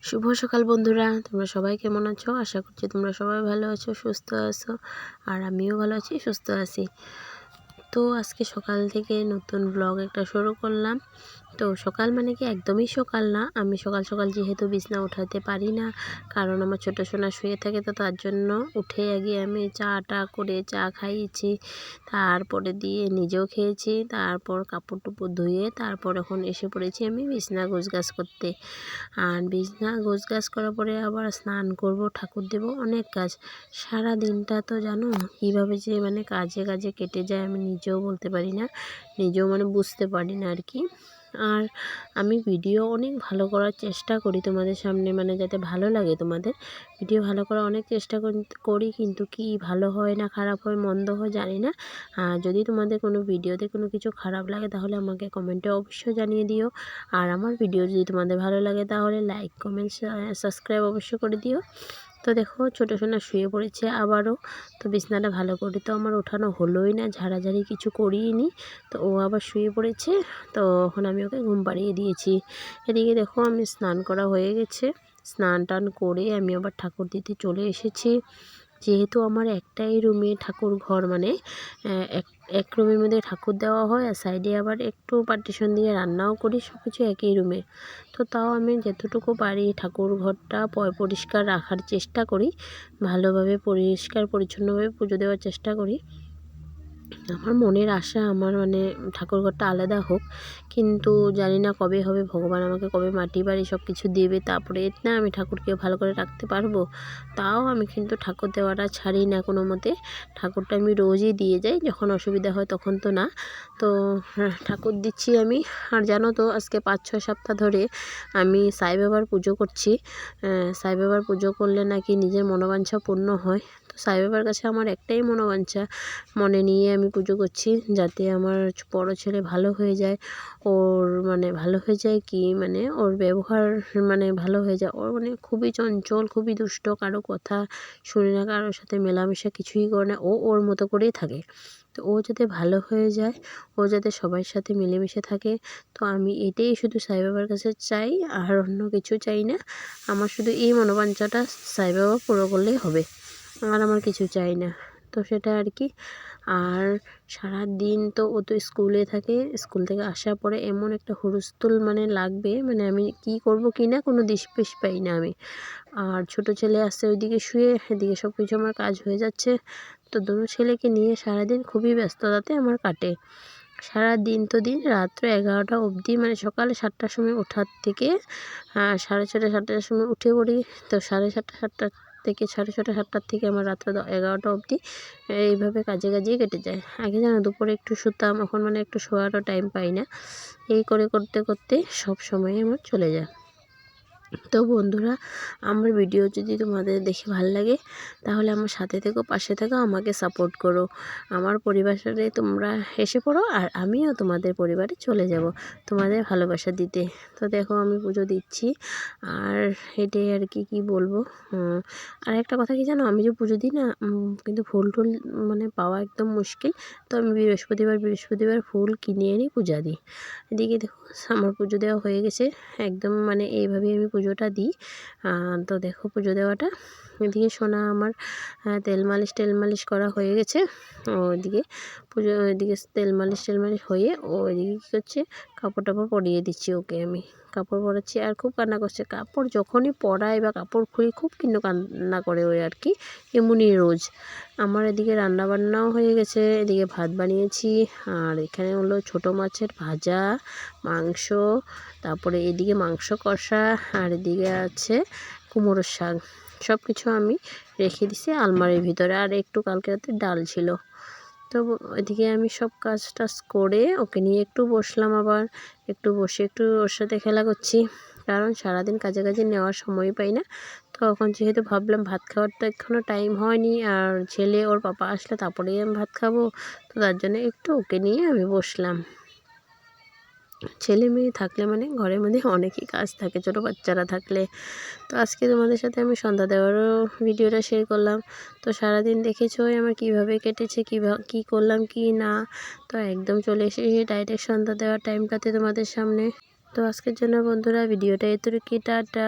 শুভ সকাল বন্ধুরা, তোমরা সবাই কেমন আছো? আশা করছি তোমরা সবাই ভালো আছো, সুস্থ আছো। আর আমিও ভালো আছি, সুস্থ আছি। তো আজকে সকাল থেকে নতুন ব্লগ একটা শুরু করলাম। তো সকাল মানে কি একদমই সকাল না, আমি সকাল সকাল যেহেতু বিছনা উঠাতে পারি না, কারণ আমার ছোটো সোনা শুয়ে থাকে, তো তার জন্য উঠে আগে আমি চাটা করে চা খাইয়েছি, তারপরে দিয়ে নিজেও খেয়েছি, তারপর কাপড় টুপড় ধুয়ে তারপর এখন এসে পড়েছি আমি বিছনা গোছগাছ করতে। আর বিছনা গোছগাছ করার পরে আবার স্নান করব, ঠাকুর দেব, অনেক কাজ। সারা দিনটা তো জানো কীভাবে যে কাজে কাজে কেটে যায় আমি নিজেও বলতে পারি না, নিজেও বুঝতে পারি না আর কি। আর আমি ভিডিও অনেক ভালো করার চেষ্টা করি তোমাদের সামনে, যাতে ভালো লাগে তোমাদের। ভিডিও ভালো করার অনেক চেষ্টা করি, কিন্তু কি ভালো হয় না খারাপ হয় মন্দ হয় জানি না। যদি তোমাদের কোনো ভিডিওতে কোনো কিছু খারাপ লাগে তাহলে আমাকে কমেন্টে অবশ্যই জানিয়ে দিও। আর আমার ভিডিও যদি তোমাদের ভালো লাগে তাহলে লাইক কমেন্ট সাবস্ক্রাইব অবশ্যই করে দিও। তো দেখো ছোটো সোনা শুয়ে পড়েছে আবারও। তো বিছনাটা ভালো করে তো আমার ওঠানো হলোই না, ঝাড়াঝাড়ি কিছু করিনি। তো ও আবার শুয়ে পড়েছে, তো এখন আমি ওকে ঘুম পাড়িয়ে দিয়েছি। এদিকে দেখো আমি স্নান করা হয়ে গেছে, স্নান টান করে আমি আবার ঠাকুর দিতে চলে এসেছি। যেহেতু আমার একটাই রুমে ঠাকুর ঘর, এক রুমের মধ্যে ঠাকুর দেওয়া হয়, আর সাইডে আবার একটু পার্টিশন দিয়ে রান্নাও করি, সব কিছু একই রুমে। তো তাও আমি যতটুকু পারি ঠাকুর ঘরটা পরিষ্কার রাখার চেষ্টা করি, ভালোভাবে পরিষ্কার পরিচ্ছন্নভাবে পুজো দেওয়ার চেষ্টা করি। আমার মনের আশা আমার ঠাকুরঘরটা আলাদা হোক, কিন্তু জানি না কবে হবে, ভগবান আমাকে কবে মাটি বাড়ি সব কিছু দেবে, তারপরে না আমি ঠাকুরকে ভালো করে রাখতে পারবো। তাও আমি কিন্তু ঠাকুর দেওয়াটা ছাড়ি না কোনো মতে, ঠাকুরটা আমি রোজই দিয়ে যাই, যখন অসুবিধা হয় তখন তো না। তো ঠাকুর দিচ্ছি আমি। আর জানো তো আজকে 5-6 সপ্তাহ ধরে আমি সাই বাবার পুজো করছি। সাই বাবার পুজো করলে নাকি নিজের মনোবাঞ্ছা পূর্ণ হয়। তো সাই বাবার কাছে আমার একটাই মনোবাঞ্ছা মনে নিয়ে আমি পুজো করছি, যাতে আমার বড় ছেলে ভালো হয়ে যায়। ওর ভালো হয়ে যায় কি ওর ব্যবহার ভালো হয়ে যায়। ওর খুবই চঞ্চল, খুবই দুষ্ট, কারো কথা শুনে না, কারোর সাথে মেলামেশা কিছুই করে না, ও ওর মতো করেই থাকে। তো ও যাতে ভালো হয়ে যায়, ও যাতে সবার সাথে মিলেমিশে থাকে। তো আমি এটাই শুধু সাই বাবার কাছে চাই, আর অন্য কিছু চাই না। আমার শুধু এই মনোবাঞ্ছাটা সাই বাবা পুরো করলেই হবে, আর আমার কিছু চাই না। তো সেটা আর কি। আর সারা দিন তো ও তো স্কুলে থাকে, স্কুল থেকে আসার পরে এমন একটা হুলস্থুল লাগবে, আমি কি করব কি না কোনো দিশপিস পাই না আমি। আর ছোট ছেলে আসছে ওইদিকে শুয়ে, এদিকে সব কিছু আমার কাজ হয়ে যাচ্ছে। তো দুটো ছেলেকে নিয়ে সারাদিন খুবই ব্যস্ততাতে আমার কাটে। সারা দিন তো দিন রাত্র 11টা অবধি, সকালে 7টার সময় ওঠার থেকে 6:30-7টার সময় উঠে পড়ি। তো 7:30-7টা থেকে 6:30-7টার থেকে আমার রাত্র 11টা অবধি এইভাবে কাজে কাজেই কেটে যায়। আগে জানো দুপুরে একটু শুতাম, এখন একটু শোয়ারও টাইম পাই না। এই করে করতে করতে সব সময় আমার চলে যায়। তো বন্ধুরা, আমার ভিডিও যদি তোমাদের দেখে ভালো লাগে তাহলে আমার সাথে থেকো, পাশে থেকো, আমাকে সাপোর্ট করো। আমার পরিবারে তোমরা এসে পড়ো, আর আমিও তোমাদের পরিবারে চলে যাব তোমাদের ভালোবাসা দিতে। তো দেখো আমি পুজো দিচ্ছি, আর এটাই আর কি বলবো। আর একটা কথা কি জানো, আমি যে পুজো দিই না, কিন্তু ফুল টুল পাওয়া একদম মুশকিল। তো আমি বৃহস্পতিবার ফুল কিনে এনে পূজা দিই। এদিকে দেখো আমার পুজো দেওয়া হয়ে গেছে একদম, এইভাবেই আমি পুজোটা দিই। তো দেখো পুজো দেওয়াটা, এদিকে সোনা আমার তেল মালিশ করা হয়ে গেছে। ওইদিকে ওইদিকে তেল মালিশ হয়ে ও ওইদিকে কী করছে, কাপড় টাপড় পরিয়ে দিচ্ছি ওকে, আমি কাপড় পরাচ্ছি। আর খুব কান্না করছে, কাপড় যখনই পরাই বা কাপড় খুলি খুব কিন্তু কান্না করে ওই আর কি, এমনই রোজ। আমার এদিকে রান্নাবান্নাও হয়ে গেছে, এদিকে ভাত বানিয়েছি, আর এখানে হলো ছোটো মাছের ভাজা, মাংস, তারপরে এদিকে মাংস কষা, আর এদিকে আছে কুমড়োর শাক। সব কিছু আমি রেখে দিছি আলমারির ভিতরে, আর একটু কালকে রাতে ডাল ছিল। তো এদিকে আমি সব কাজ টাজ করে ওকে নিয়ে একটু বসলাম, আবার একটু বসে একটু ওর সাথে খেলা করছি, কারণ সারাদিন কাজে কাজে নেওয়ার সময় পাই না। তো এখন যেহেতু ভাবলাম ভাত খাওয়ার তো এখনও টাইম হয়নি, আর ছেলে ওর পাপা আসলে তারপরেই আমি ভাত খাবো, তো তার জন্য একটু ওকে নিয়ে আমি বসলাম। ছেলে মেয়ে থাকলে ঘরের মধ্যে অনেকই কাজ থাকে, ছোটো বাচ্চারা থাকলে। তো আজকে তোমাদের সাথে আমি সন্ধ্যা দেওয়ারও ভিডিওটা শেয়ার করলাম। তো সারাদিন দেখেছোই আমার কিভাবে কেটেছে, কী করলাম কি না। তো একদম চলে এসেছি ডাইরেক্ট সন্ধ্যা দেওয়ার টাইমটাতে তোমাদের সামনে। তো আজকের জন্য বন্ধুরা ভিডিওটা এতটুকুই, টাটা।